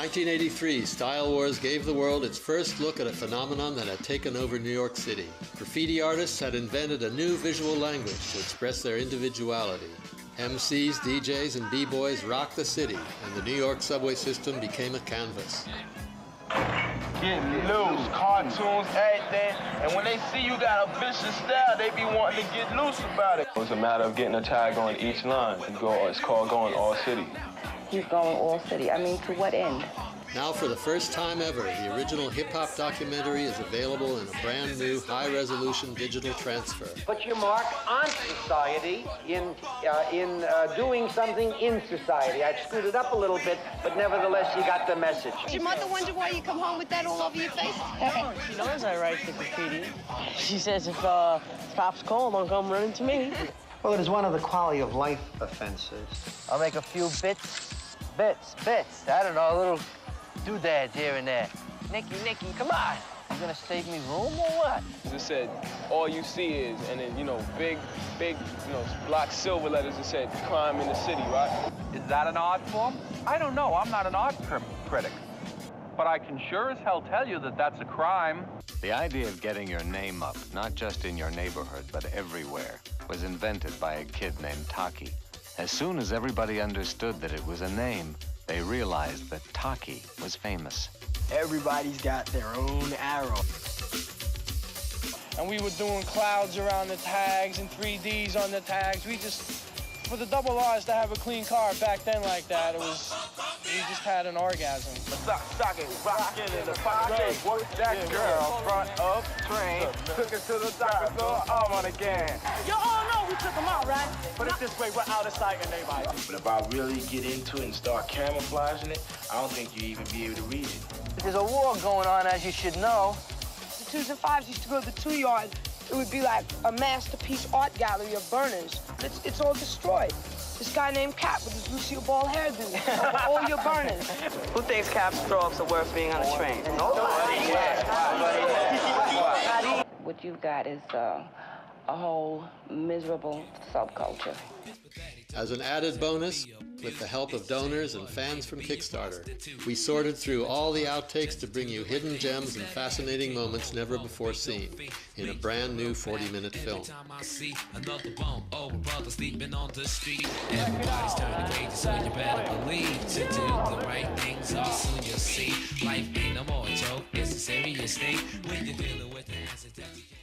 1983, Style Wars gave the world its first look at a phenomenon that had taken over New York City. Graffiti artists had invented a new visual language to express their individuality. MCs, DJs, and B-boys rocked the city, and the New York subway system became a canvas. Getting loose, cartoons, everything. And when they see you got a vicious style, they be wanting to get loose about it. It's a matter of getting a tag on each line. It's called going all city. He's going all city. I mean, to what end? Now, for the first time ever, the original hip-hop documentary is available in a brand new high-resolution digital transfer. Put your mark on society in doing something in society. I've screwed it up a little bit, but nevertheless, you got the message. Does your mother wonder why you come home with that all over your face? She knows I write the graffiti. She says if Pop's cold, don't come running to me. Well, it is one of the quality of life offenses. I'll make a few bits. I don't know, little doodads here and there. Nicky, come on. You gonna save me room or what? As I said, all you see is, and then, big, block silver letters that said crime in the city, right? Is that an art form? I don't know. I'm not an art critic. But I can sure as hell tell you that that's a crime. The idea of getting your name up, not just in your neighborhood, but everywhere, was invented by a kid named Taki. As soon as everybody understood that it was a name, they realized that Taki was famous. Everybody's got their own arrow. And we were doing clouds around the tags and 3Ds on the tags. For the double R's to have a clean car back then like that, we just had an orgasm. Socket, rockin' in the pocket. Work that girl, front of train. Took it to the doctor, so I'm on again. You all know we took them out, right? Put it this way, we're out of sight and they right. But if I really get into it and start camouflaging it, I don't think you even be able to read it. There's a war going on, as you should know. The 2s and 5s used to go to the 2 yard. It would be like a masterpiece art gallery of burners. It's all destroyed. This guy named Cap with his Lucille Ball hairdo. All your burners. Who thinks Cap's throw-ups are worth being on a train? Nobody. What you've got is a whole miserable subculture. As an added bonus, with the help of donors and fans from Kickstarter, we sorted through all the outtakes to bring you hidden gems and fascinating moments never before seen in a brand new 40-minute film. Everybody's turning pages, so you better believe to do the right things, or soon you'll see. Life ain't no more a joke, it's a serious thing when you're dealing with the answers that you can't.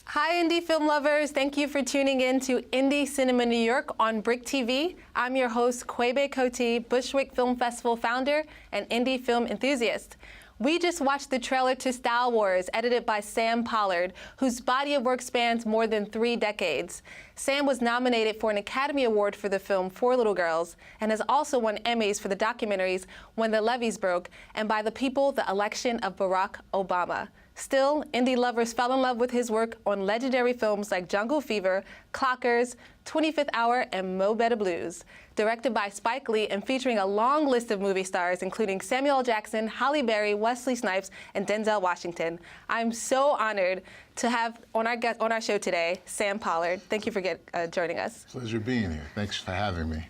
Hi, indie film lovers. Thank you for tuning in to Indie Cinema New York on BRIC TV. I'm your host, Kweighbaye Kotee, Bushwick Film Festival founder and indie film enthusiast. We just watched the trailer to Style Wars, edited by Sam Pollard, whose body of work spans more than 3 decades. Sam was nominated for an Academy Award for the film Four Little Girls, and has also won Emmys for the documentaries When the Levees Broke and By the People, the Election of Barack Obama. Still, indie lovers fell in love with his work on legendary films like Jungle Fever, Clockers, 25th Hour, and Mo Better Blues. Directed by Spike Lee and featuring a long list of movie stars, including Samuel L. Jackson, Halle Berry, Wesley Snipes, and Denzel Washington. I'm so honored to have on our show today, Sam Pollard. Thank you for joining us. Pleasure being here. Thanks for having me.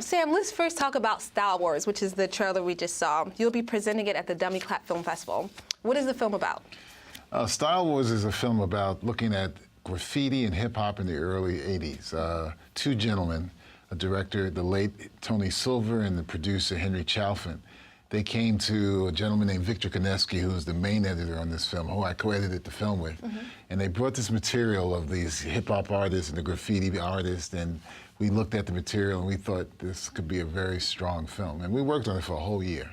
Sam, let's first talk about Style Wars, which is the trailer we just saw. You'll be presenting it at the Dummy Clap Film Festival. What is the film about? Style Wars is a film about looking at graffiti and hip-hop in the early 80s. 2 gentlemen, a director, the late Tony Silver, and the producer, Henry Chalfin. They came to a gentleman named Victor Koneski, who was the main editor on this film, who I co-edited the film with. And they brought this material of these hip-hop artists and the graffiti artists, and we looked at the material and we thought this could be a very strong film. And we worked on it for a whole year.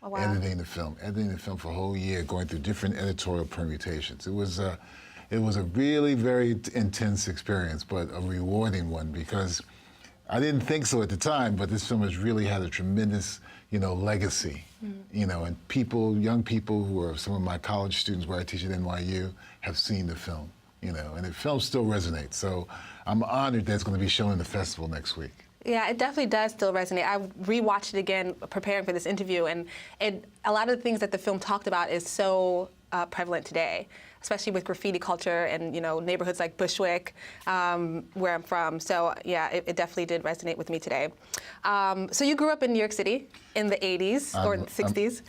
Oh, wow. Editing the film for a whole year, going through different editorial permutations. It was a really very intense experience, but a rewarding one, because I didn't think so at the time, but this film has really had a tremendous, legacy. And young people who are some of my college students where I teach at NYU have seen the film. you know, and the film still resonates. So I'm honored that it's going to be shown in the festival next week. Yeah, it definitely does still resonate. I rewatched it again preparing for this interview, and a lot of the things that the film talked about is so prevalent today, especially with graffiti culture and, you know, neighborhoods like Bushwick, where I'm from. So yeah, it definitely did resonate with me today. So you grew up in New York City in the 80s or 60s?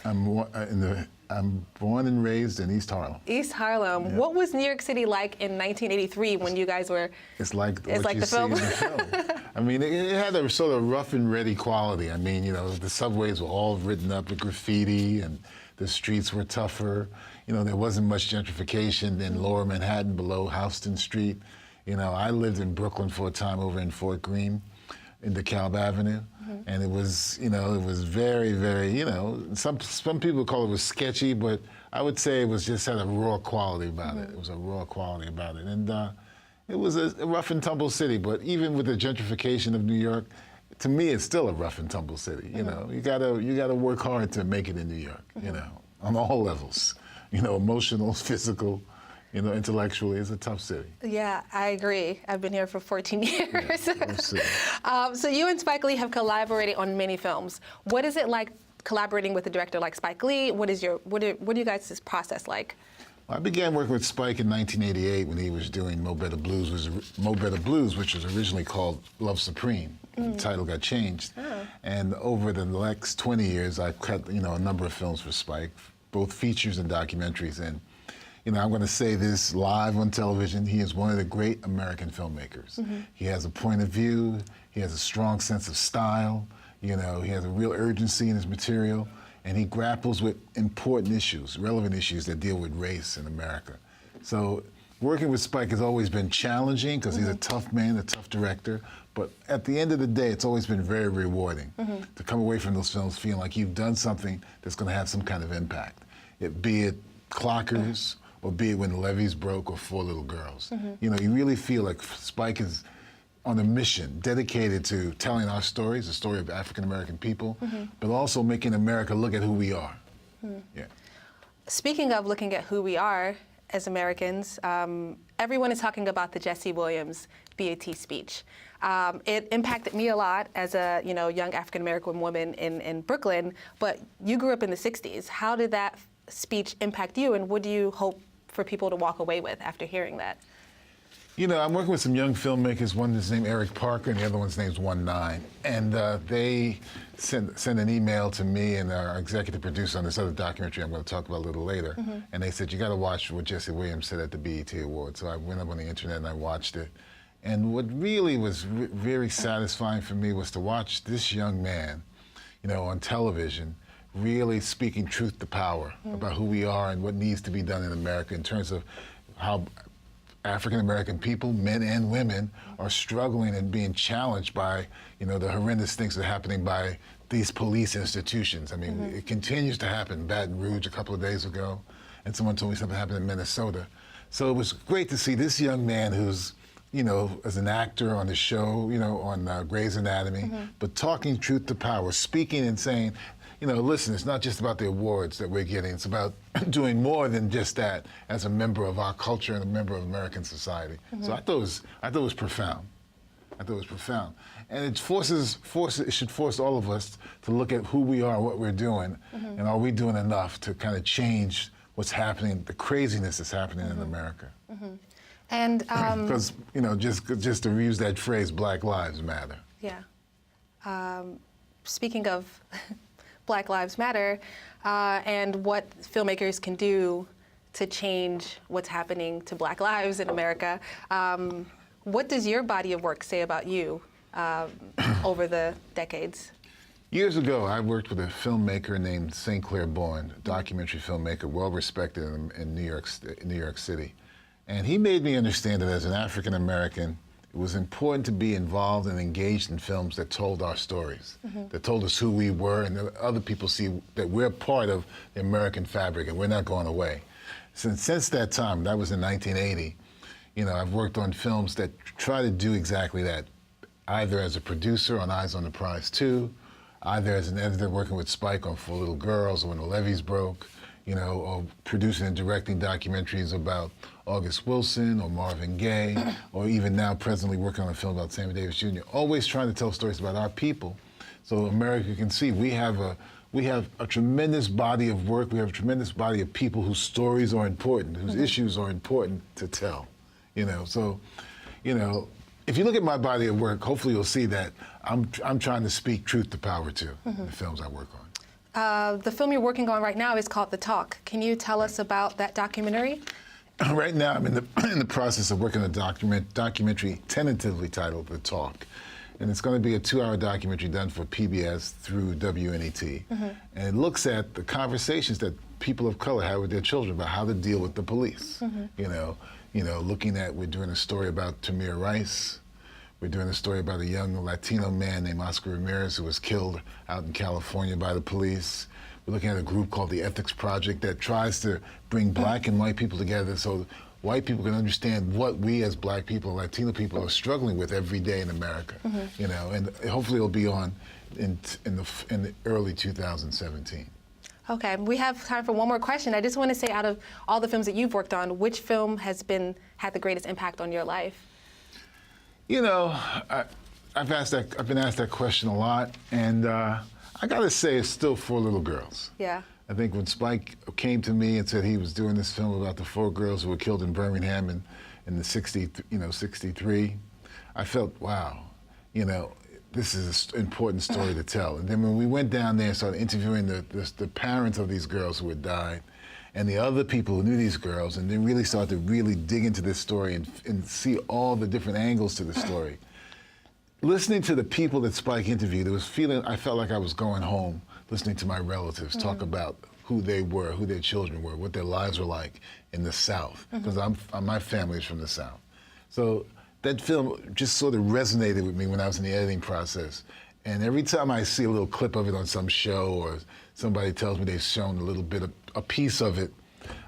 I'm born and raised in East Harlem. East Harlem. Yeah. What was New York City like in 1983 when you guys were? It's like what you see in the film. I mean, it had a sort of rough and ready quality. I mean, you know, the subways were all written up with graffiti, and the streets were tougher. You know, there wasn't much gentrification in Lower Manhattan below Houston Street. You know, I lived in Brooklyn for a time over in Fort Greene, in DeKalb Avenue. And it was, you know, it was very, very, you know, some people call it was sketchy, but I would say it was just had a raw quality about it. It was a raw quality about it. And it was a rough and tumble city, but even with the gentrification of New York, to me, it's still a rough and tumble city. You know, you gotta work hard to make it in New York, you know, on all levels, you know, emotional, physical. You know, intellectually, it's a tough city. Yeah, I agree. I've been here for 14 years. Yeah, so you and Spike Lee have collaborated on many films. What is it like collaborating with a director like Spike Lee? What are you guys' process like? Well, I began working with Spike in 1988 when he was doing Mo Better Blues, which was originally called Love Supreme. The title got changed. And over the next 20 years, I've cut, you know, a number of films for Spike, both features and documentaries. And you know, I'm going to say this live on television. He is one of the great American filmmakers. He has a point of view. He has a strong sense of style. You know, he has a real urgency in his material. And he grapples with important issues, relevant issues that deal with race in America. So working with Spike has always been challenging because he's a tough man, a tough director. But at the end of the day, it's always been very rewarding to come away from those films feeling like you've done something that's going to have some kind of impact, be it Clockers, or be it When the Levees Broke, or Four Little Girls. You know, you really feel like Spike is on a mission dedicated to telling our stories, the story of African-American people, but also making America look at who we are. Yeah. Speaking of looking at who we are as Americans, everyone is talking about the Jesse Williams BET speech. It impacted me a lot as a young African-American woman in Brooklyn, but you grew up in the 60s. How did that speech impact you, and what do you hope for people to walk away with after hearing that? You know, I'm working with some young filmmakers. One is named Eric Parker, and the other one's named 19. And they sent an email to me and our executive producer on this other documentary I'm going to talk about a little later. And they said, you got to watch what Jesse Williams said at the BET Awards. So I went up on the internet and I watched it. And what really was very satisfying for me was to watch this young man, you know, on television, really speaking truth to power about who we are and what needs to be done in America in terms of how African-American people, men and women, are struggling and being challenged by, you know, the horrendous things that are happening by these police institutions. I mean, it continues to happen. Baton Rouge a couple of days ago, and someone told me something happened in Minnesota. So it was great to see this young man who's, you know, as an actor on the show, you know, on Grey's Anatomy, but talking truth to power, speaking and saying, you know, listen, it's not just about the awards that we're getting. It's about doing more than just that as a member of our culture and a member of American society. So I thought it was profound. I thought it was profound. And it should force all of us to look at who we are, what we're doing, and are we doing enough to kind of change what's happening, the craziness that's happening in America. And because, you know, just to use that phrase, Black Lives Matter. Yeah. Speaking of Black Lives Matter and what filmmakers can do to change what's happening to Black lives in America. What does your body of work say about you over the decades? Years ago, I worked with a filmmaker named St. Clair Bourne, a documentary filmmaker, well-respected in New York City. And he made me understand that as an African American, it was important to be involved and engaged in films that told our stories, that told us who we were, and that other people see that we're part of the American fabric and we're not going away. Since that time, that was in 1980, you know, I've worked on films that try to do exactly that, either as a producer on Eyes on the Prize 2, either as an editor working with Spike on Four Little Girls or When the Levees Broke, you know, or producing and directing documentaries about August Wilson or Marvin Gaye, or even now presently working on a film about Sammy Davis Jr. Always trying to tell stories about our people, so America can see we have a tremendous body of work. We have a tremendous body of people whose stories are important, whose issues are important to tell. You know, so, you know, if you look at my body of work, hopefully you'll see that I'm trying to speak truth to power too in the films I work on. The film you're working on right now is called The Talk. Can you tell us about that documentary? Right now, I'm in the process of working on a documentary tentatively titled The Talk. And it's going to be a 2-hour documentary done for PBS through WNET. And it looks at the conversations that people of color have with their children about how to deal with the police. You know, looking at, we're doing a story about Tamir Rice. We're doing a story about a young Latino man named Oscar Ramirez who was killed out in California by the police. We're looking at a group called the Ethics Project that tries to bring black and white people together so white people can understand what we as black people, Latino people, are struggling with every day in America. You know, and hopefully it'll be on in the early 2017. Okay, we have time for one more question. I just want to say, out of all the films that you've worked on, which film has had the greatest impact on your life? You know, I've been asked that question a lot, and I gotta say, it's still 4 Little Girls. Yeah. I think when Spike came to me and said he was doing this film about the 4 girls who were killed in Birmingham in the 63, I felt, wow, you know, this is an important story to tell. And then when we went down there and started interviewing the parents of these girls who had died, and the other people who knew these girls, and then really started to really dig into this story and see all the different angles to the story. Listening to the people that Spike interviewed, I felt like I was going home, listening to my relatives talk about who they were, who their children were, what their lives were like in the South, because my family is from the South. So that film just sort of resonated with me when I was in the editing process. And every time I see a little clip of it on some show, or somebody tells me they've shown a little bit of a piece of it,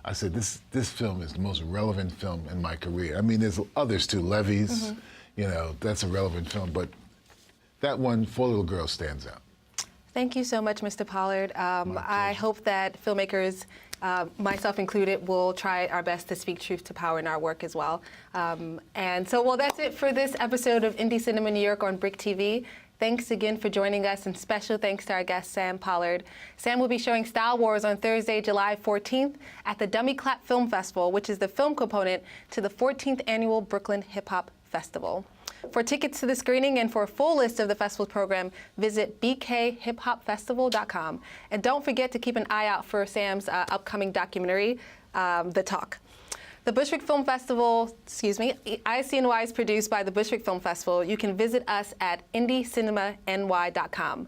I said, this film is the most relevant film in my career. I mean, there's others too, Levy's, you know, that's a relevant film, but that one, 4 Little Girls, stands out. Thank you so much, Mr. Pollard. I hope that filmmakers, myself included, will try our best to speak truth to power in our work as well. And so, well, that's it for this episode of Indie Cinema New York on BRIC TV. Thanks again for joining us, and special thanks to our guest, Sam Pollard. Sam will be showing Style Wars on Thursday, July 14th at the Dummy Clap Film Festival, which is the film component to the 14th Annual Brooklyn Hip Hop Festival. For tickets to the screening and for a full list of the festival's program, visit bkhiphopfestival.com. And don't forget to keep an eye out for Sam's upcoming documentary, The Talk. The Bushwick Film Festival, ICNY is produced by the Bushwick Film Festival. You can visit us at indiecinema.ny.com.